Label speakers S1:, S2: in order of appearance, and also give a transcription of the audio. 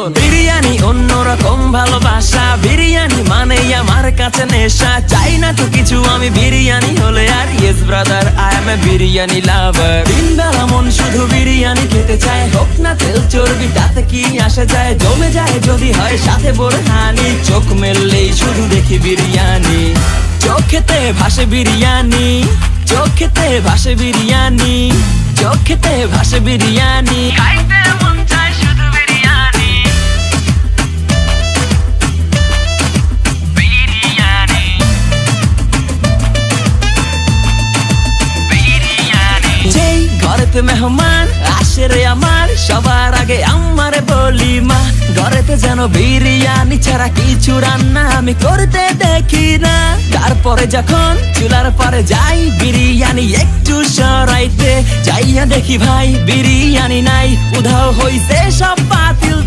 S1: বিরিয়ানি অন্যরকম ভালোবাসা, বিরিয়ানি মানে আমার কাছে নেশা। চাই না তো কিছু আমি বিরিয়ানি হলে আর, yes brother I M A biryani লাভার। দিন বেলা মন শুধু বিরিয়ানি খেতে চায়, হোক না তেল চর্বি তাতে কি আসে যায়। জমে যায় যদি হয় সাথে বোরহানি, চোখ মেললেই শুধু দেখি বিরিয়ানি। চোখেতে ভাসে বিরিয়ানি, চোখেতে ভাসে বিরিয়ানি, চোখেতে ভাসে বিরিয়ানি। খাইতে মন চায় শুধু বিরিয়ানি, বিরিয়ানি, বিরিয়ানি। যেই ঘরেতে মেহমান আসে রে আমার, সবার আগে আমারে বলি মা, ঘরেতে যেন বিরিয়ানি ছাড়া কিছু রান্না আমি করতে দেখি না। তারপরে যখন চুলার পরে যাই বিরিয়ানি একটু সরাইতে, যাইয়া দেখি ভাই বিরিয়ানি নাই, উধাও হইছে সব পাতিল।